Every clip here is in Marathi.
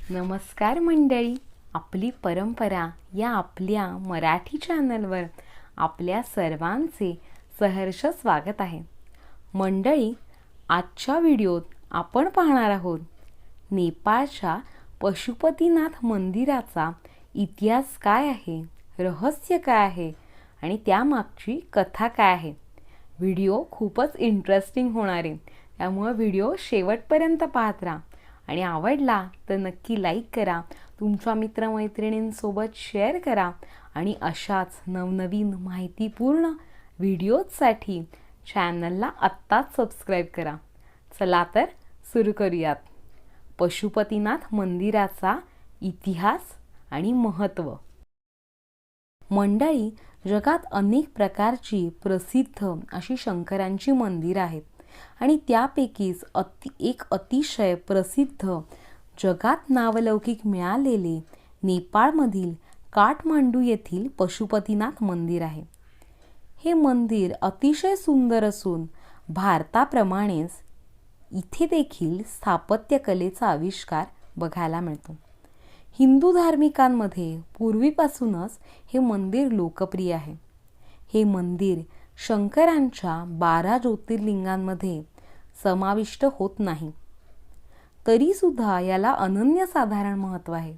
नमस्कार मंडळी, आपली परंपरा या आपल्या मराठी चॅनलवर आपल्या सर्वांचे सहर्ष स्वागत आहे. मंडळी, आजच्या व्हिडिओत आपण पाहणार आहोत नेपाळच्या पशुपतीनाथ मंदिराचा इतिहास काय आहे, रहस्य काय आहे आणि त्यामागची कथा काय आहे. व्हिडिओ खूपच इंटरेस्टिंग होणार आहे, त्यामुळे व्हिडिओ शेवटपर्यंत पाहत राहा आणि आवडला तर नक्की लाईक करा, तुमच्या मित्रमैत्रिणींसोबत शेअर करा आणि अशाच नवनवीन माहितीपूर्ण व्हिडिओजसाठी चॅनलला आत्ताच सबस्क्राईब करा. चला तर सुरू करूयात. पशुपतीनाथ मंदिराचा इतिहास आणि महत्त्व. मंडळी, जगात अनेक प्रकारची प्रसिद्ध अशी शंकरांची मंदिरं आहेत आणि त्यापैकीच एक अतिशय प्रसिद्ध, जगात नावलौकिक मिळालेले नेपाळमधील काठमांडू येथील पशुपतीनाथ मंदिर आहे. हे मंदिर अतिशय सुंदर असून भारताप्रमाणेच इथे देखील स्थापत्यकलेचा आविष्कार बघायला मिळतो. हिंदू धार्मिकांमध्ये पूर्वीपासूनच हे मंदिर लोकप्रिय आहे. हे मंदिर शंकरांच्या 12 ज्योतिर्लिंगांमध्ये समाविष्ट होत नाही, तरीसुद्धा याला अनन्यसाधारण महत्त्व आहे.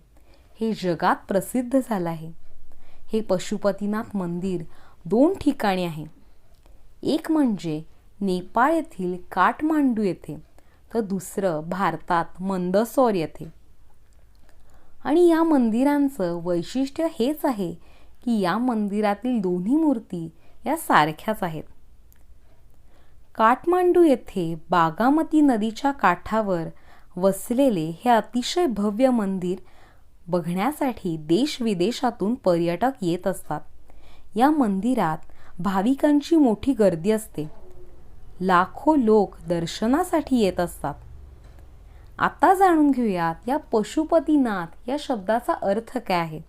हे जगात प्रसिद्ध झालं आहे. हे पशुपतीनाथ मंदिर 2 ठिकाणी आहे. एक म्हणजे नेपाळ येथील काठमांडू येथे, तर दुसरं भारतात मंदसौर येथे. आणि या मंदिरांचं वैशिष्ट्य हेच आहे की या मंदिरातील दोन्ही मूर्ती या सारख्याच आहेत. काठमांडू येथे बागामती नदीच्या काठावर वसलेले हे अतिशय भव्य मंदिर बघण्यासाठी देशविदेशातून पर्यटक येत असतात. या मंदिरात भाविकांची मोठी गर्दी असते. लाखो लोक दर्शनासाठी येत असतात. आता जाणून घेऊयात या पशुपतीनाथ या शब्दाचा अर्थ काय आहे.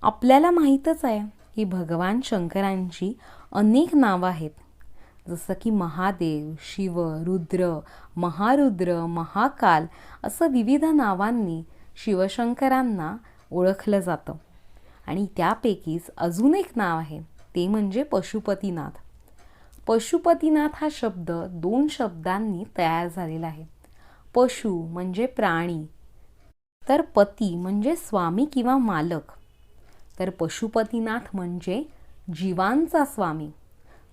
आपल्याला माहीतच आहे की भगवान शंकरांची अनेक नावं आहेत, जसं की महादेव, शिव, रुद्र, महारुद्र, महाकाल असं विविध नावांनी शिवशंकरांना ओळखलं जातं. आणि त्यापैकीच अजून एक नाव आहे, ते म्हणजे पशुपतीनाथ. पशुपतीनाथ हा शब्द 2 शब्दांनी तयार झालेला आहे. पशु म्हणजे प्राणी, तर पती म्हणजे स्वामी किंवा मालक. तर पशुपतीनाथ म्हणजे जीवांचा स्वामी,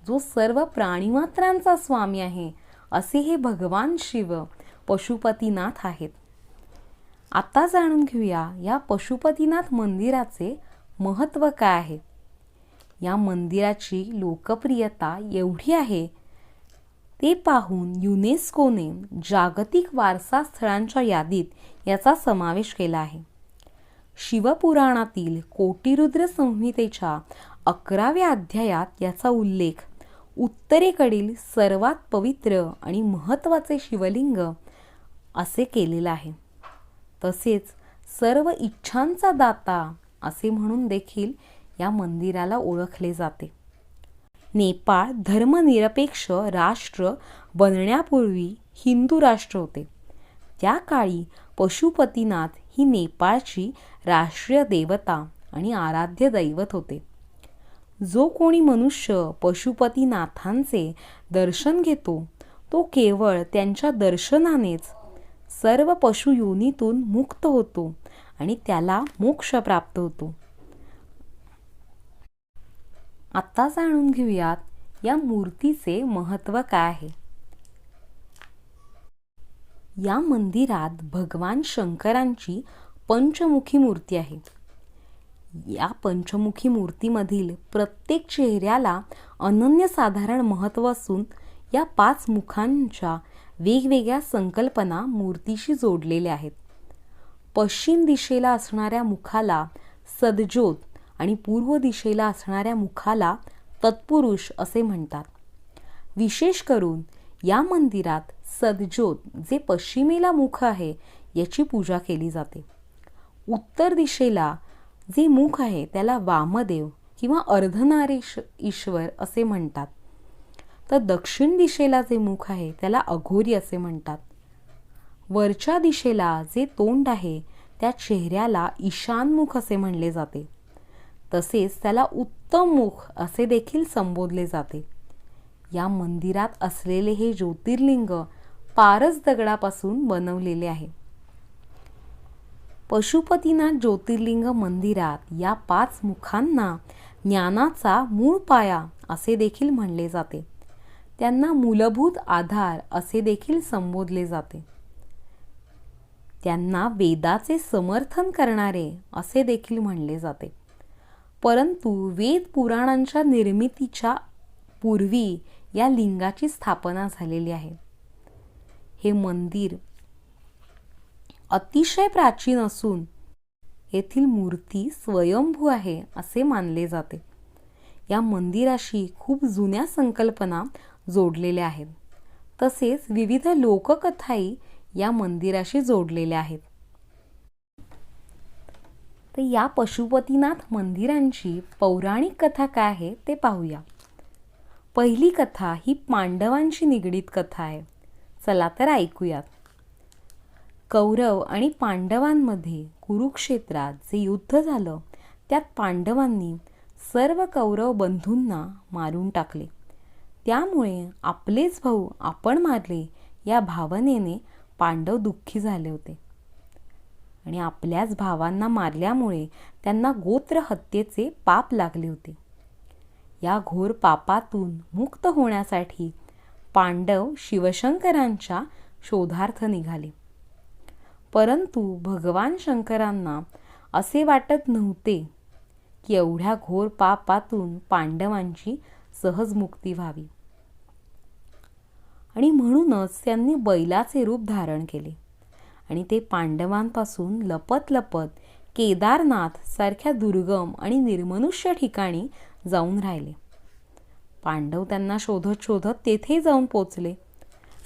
जो सर्व प्राणीमात्रांचा स्वामी आहे, असे हे भगवान शिव पशुपतीनाथ आहेत. आता जाणून घेऊया या पशुपतीनाथ मंदिराचे महत्त्व काय आहे. या मंदिराची लोकप्रियता एवढी आहे, ते पाहून युनेस्कोने जागतिक वारसा स्थळांच्या यादीत याचा समावेश केला आहे. शिवपुराणातील कोटिरुद्र संहितेच्या 11व्या अध्यायात याचा उल्लेख उत्तरेकडील सर्वात पवित्र आणि महत्त्वाचे शिवलिंग असे केलेला आहे. तसेच सर्व इच्छांचा दाता असे म्हणून देखील या मंदिराला ओळखले जाते. नेपाळ धर्मनिरपेक्ष राष्ट्र बनण्यापूर्वी हिंदू राष्ट्र होते. त्या काळी पशुपतीनाथ ही नेपाळची राष्ट्रीय देवता आणि आराध्य दैवत होते. जो कोणी मनुष्य पशुपतीनाथांचे दर्शन घेतो, तो केवळ त्यांच्या दर्शनानेच सर्व पशुयोनीतून मुक्त होतो आणि त्याला मोक्ष प्राप्त होतो. आता जाणून घेऊयात या मूर्तीचे महत्त्व काय आहे. या मंदिरात भगवान शंकरांची पंचमुखी मूर्ती आहे. या पंचमुखी मूर्तीमधील प्रत्येक चेहऱ्याला अनन्यसाधारण महत्त्व असून या 5 मुखांच्या वेगवेगळ्या संकल्पना मूर्तीशी जोडलेल्या आहेत. पश्चिम दिशेला असणाऱ्या मुखाला सदज्योत आणि पूर्व दिशेला असणाऱ्या मुखाला तत्पुरुष असे म्हणतात. विशेष करून या मंदिरात सदज्योत, जे पश्चिमेला मुख आहे, याची पूजा केली जाते. उत्तर दिशेला जे मुख आहे त्याला वामदेव किंवा अर्धनारीश्वर असे म्हणतात. तर दक्षिण दिशेला जे मुख आहे त्याला अघोरी असे म्हणतात. वरच्या दिशेला जे तोंड आहे त्या चेहऱ्याला ईशानमुख असे म्हणले जाते. तसेच त्याला उत्तम मुख असे देखील संबोधले जाते. या मंदिरात असलेले हे ज्योतिर्लिंग पारस दगडापासून बनवलेले आहे. पशुपतीनाथ ज्योतिर्लिंग मंदिरात या 5 मुखांना ज्ञानाचा मूळ पाया असे देखील म्हणले जाते. त्यांना मूलभूत आधार असे देखील संबोधले जाते. त्यांना वेदाचे समर्थन करणारे असे देखील म्हणले जाते. परंतु वेद पुराणांच्या निर्मितीच्या पूर्वी या लिंगाची स्थापना झालेली आहे. हे मंदिर अतिशय प्राचीन असून येथील मूर्ती स्वयंभू आहे असे मानले जाते. या मंदिराशी खूप जुन्या संकल्पना जोडलेल्या आहेत. तसेच विविध लोककथाही या मंदिराशी जोडलेल्या आहेत. तर या पशुपतीनाथ मंदिरांची पौराणिक कथा काय आहे ते पाहूया. पहिली कथा ही पांडवांशी निगडीत कथा आहे. चला तर ऐकूयात. कौरव आणि पांडवांमध्ये कुरुक्षेत्रात जे युद्ध झालं त्यात पांडवांनी सर्व कौरव बंधूंना मारून टाकले. त्यामुळे आपलेच भाऊ आपण मारले या भावनेने पांडव दुःखी झाले होते आणि आपल्याच भावांना मारल्यामुळे त्यांना गोत्र हत्येचे पाप लागले होते. या घोर पापातून मुक्त होण्यासाठी पांडव शिवशंकरांच्या शोधार्थ निघाले. परंतु भगवान शंकरांना असे वाटत नव्हते की एवढ्या घोर पापातून पांडवांची सहज मुक्ती व्हावी आणि म्हणूनच त्यांनी बैलाचे रूप धारण केले आणि ते पांडवांपासून लपत लपत केदारनाथ सारख्या दुर्गम आणि निर्मनुष्य ठिकाणी जाऊन राहिले. पांडव त्यांना शोधत शोधत तेथे जाऊन पोचले.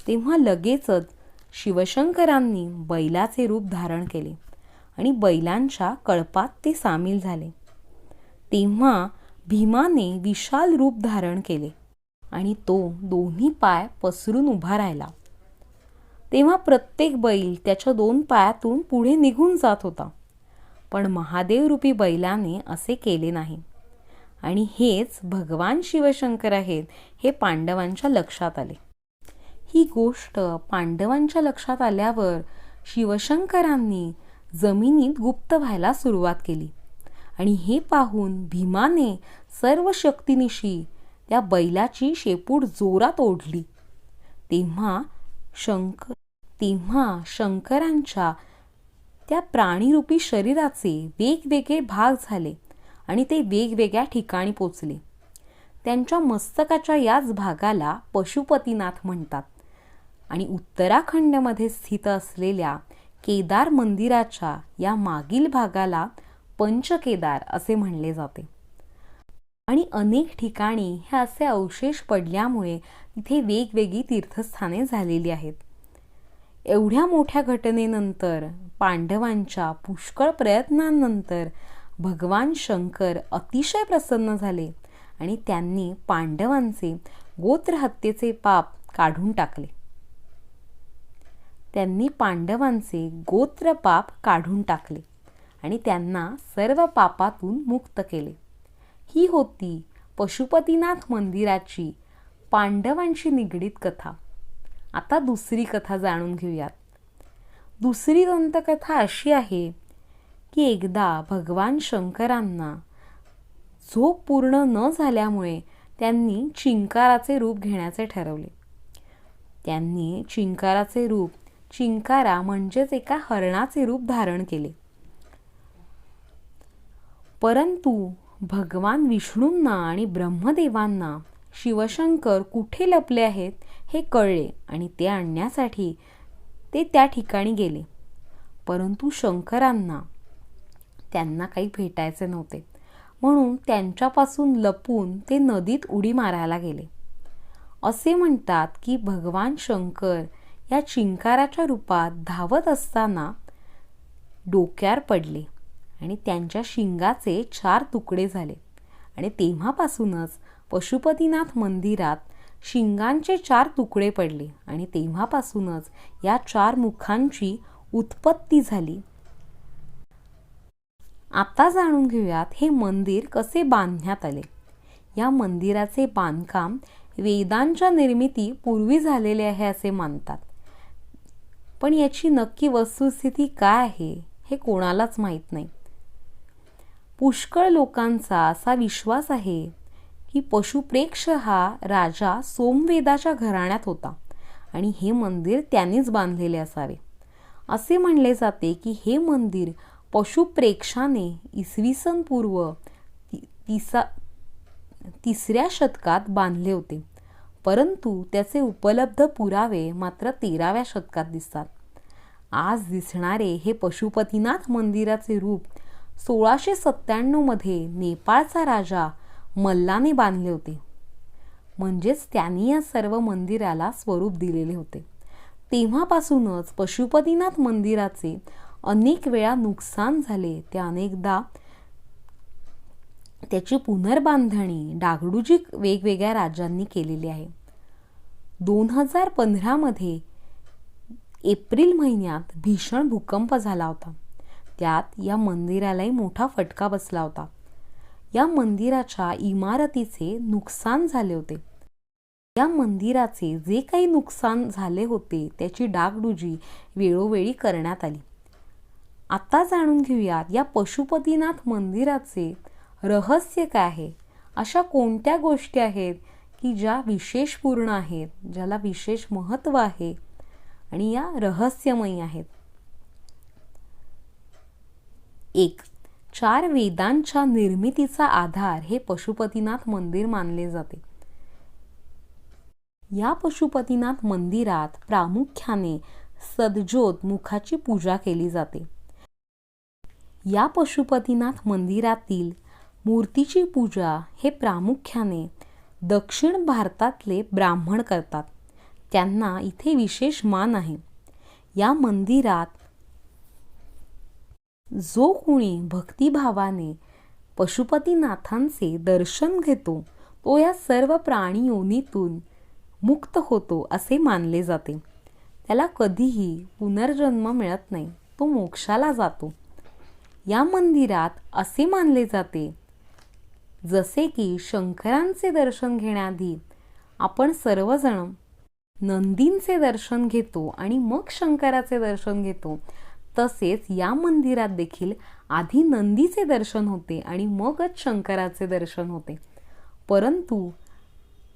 तेव्हा लगेचच शिवशंकरांनी बैलाचे रूप धारण केले आणि बैलांच्या कळपात ते सामील झाले. तेव्हा भीमाने विशाल रूप धारण केले आणि तो दोन्ही पाय पसरून उभा राहिला. तेव्हा प्रत्येक बैल त्याच्या 2 पायातून पुढे निघून जात होता. पण महादेव रूपी बैलाने असे केले नाही आणि हेच भगवान शिवशंकर आहेत हे पांडवांच्या लक्षात आले. ही गोष्ट पांडवांच्या लक्षात आल्यावर शिवशंकरांनी जमिनीत गुप्त व्हायला सुरुवात केली आणि हे पाहून भीमाने सर्व शक्तीनिशी त्या बैलाची शेपूट जोरात ओढली. तेव्हा शंकरांच्या त्या प्राणीरूपी शरीराचे वेगवेगळे भाग झाले आणि ते वेगवेगळ्या ठिकाणी पोचले. त्यांच्या मस्तकाच्या याच भागाला पशुपतीनाथ म्हणतात आणि उत्तराखंडमध्ये स्थित असलेल्या केदार मंदिराच्या या मागील भागाला पंचकेदार असे म्हणले जाते. आणि अनेक ठिकाणी हे असे अवशेष पडल्यामुळे तिथे वेगवेगळी तीर्थस्थाने झालेली आहेत. एवढ्या मोठ्या घटनेनंतर पांडवांच्या पुष्कळ प्रयत्नांनंतर भगवान शंकर अतिशय प्रसन्न झाले आणि त्यांनी पांडवांचे गोत्रहत्येचे पाप काढून टाकले. आणि त्यांना सर्व पापातून मुक्त केले. ही होती पशुपतीनाथ मंदिराची पांडवांशी निगडीत कथा. आता दुसरी कथा जाणून घेऊयात. दुसरी दंतकथा अशी आहे की एकदा भगवान शंकरांना झोप पूर्ण न झाल्यामुळे त्यांनी चिंकाराचे रूप घेण्याचे ठरवले. त्यांनी चिंकाराचे रूप चिंकारा म्हणजेच एका हरणाचे रूप धारण केले. परंतु भगवान विष्णूंना आणि ब्रह्मदेवांना शिवशंकर कुठे लपले आहेत हे कळले आणि ते आणण्यासाठी ते त्या ठिकाणी गेले. परंतु शंकरांना त्यांना काही भेटायचे नव्हते म्हणून त्यांच्यापासून लपून ते नदीत उडी मारायला गेले. असे म्हणतात की भगवान शंकर या चिंकाराच्या रूपात धावत असताना डोक्यावर पडले आणि त्यांच्या शिंगाचे 4 तुकडे झाले आणि तेव्हापासूनच पशुपतीनाथ मंदिरात शिंगांचे 4 तुकडे पडले आणि तेव्हापासूनच या 4 मुखांची उत्पत्ती झाली. आता जाणून घेऊयात हे मंदिर कसे बांधण्यात आले. या मंदिराचे बांधकाम वेदांच्या निर्मिती पूर्वी झालेले आहे असे मानतात. पण याची नक्की वस्तुस्थिती काय आहे हे कोणालाच माहीत नाही. पुष्कळ लोकांचा असा विश्वास आहे की पशुप्रेक्ष हा राजा सोमवेदाच्या घराण्यात होता आणि हे मंदिर त्यानेच बांधलेले असावे. असे म्हणले जाते की हे मंदिर पशुप्रेक्षाने इसवी सन पूर्व 3ऱ्या शतकात बांधले होते, परंतु त्याचे उपलब्ध पुरावे मात्र 13व्या शतकात दिसतात. आज दिसणारे हे पशुपतीनाथ मंदिराचे रूप 1697 मध्ये नेपाळचा राजा मल्लाने बांधले होते. म्हणजेच त्यांनी या सर्व मंदिराला स्वरूप दिलेले होते. तेव्हापासूनच पशुपतीनाथ मंदिराचे अनेक वेळा नुकसान झाले. ते अनेकदा त्याची पुनर्बांधणी डागडुजी वेगवेगळ्या राज्यांनी केलेली आहे. 2015 मध्ये एप्रिल महिन्यात भीषण भूकंप झाला होता. त्यात या मंदिरालाही मोठा फटका बसला होता. या मंदिराच्या इमारतीचे नुकसान झाले होते. या मंदिराचे जे काही नुकसान झाले होते त्याची डागडुजी वेळोवेळी करण्यात आली. आता जाणून घेऊयात या पशुपतीनाथ मंदिराचे रहस्य काय आहे. अशा कोणत्या गोष्टी आहेत की ज्या विशेषपूर्ण आहेत, ज्याला विशेष महत्त्व आहे आणि या रहस्यमयी आहेत. 1. 4 वेदांच्या निर्मितीचा आधार हे पशुपतीनाथ मंदिर मानले जाते. या पशुपतीनाथ मंदिरात प्रामुख्याने सदज्योत मुखाची पूजा केली जाते. या पशुपतीनाथ मंदिरातील मूर्तीची पूजा हे प्रामुख्याने दक्षिण भारतातले ब्राह्मण करतात. त्यांना इथे विशेष मान आहे. या मंदिरात जो कोणी भक्तिभावाने पशुपतीनाथांचे दर्शन घेतो तो या सर्व प्राणी योनीतून मुक्त होतो असे मानले जाते. त्याला कधीही पुनर्जन्म मिळत नाही, तो मोक्षाला जातो. या मंदिरात असे मानले जाते जसे की शंकरांचे दर्शन घेण्याआधी आपण सर्वजण नंदींचे दर्शन घेतो आणि मग शंकराचे दर्शन घेतो, तसेच या मंदिरात देखील आधी नंदीचे दर्शन होते आणि मगच शंकराचे दर्शन होते. परंतु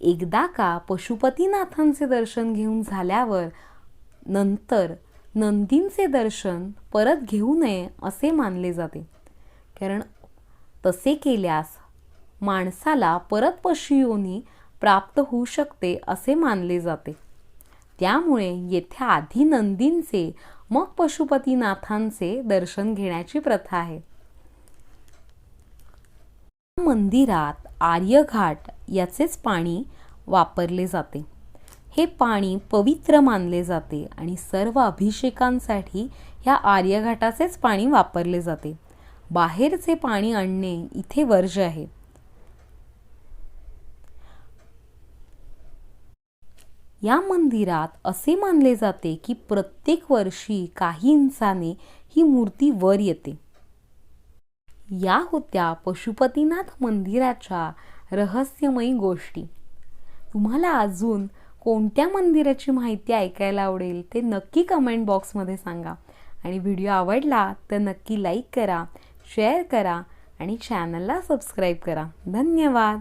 एकदा का पशुपतीनाथांचे दर्शन घेऊन झाल्यावर नंतर नंदींचे दर्शन परत घेऊ नये असे मानले जाते. कारण तसे केल्यास माणसाला परत पशुयोनी प्राप्त होऊ शकते असे मानले जाते. त्यामुळे येथे आधी नंदींचे मग पशुपतीनाथांचे दर्शन घेण्याची प्रथा आहे. मंदिरात आर्यघाट याचेच पाणी वापरले जाते. हे पाणी पवित्र मानले जाते आणि सर्व अभिषेकांसाठी ह्या आर्यघाटाचेच पाणी वापरले जाते. बाहेरचे पाणी आणणे इथे वर्ज्य आहे. या मंदिरात असे मानले जाते की प्रत्येक वर्षी काही इंचाने ही मूर्ती वर येते. या होत्या पशुपतीनाथ मंदिराच्या रहस्यमयी गोष्टी. तुम्हाला अजून कोणत्या मंदिराची माहिती ऐकायला आवडेल ते नक्की कमेंट बॉक्समध्ये सांगा. आणि व्हिडिओ आवडला तर नक्की लाईक करा, शेअर करा आणि चॅनलला सबस्क्राईब करा. धन्यवाद.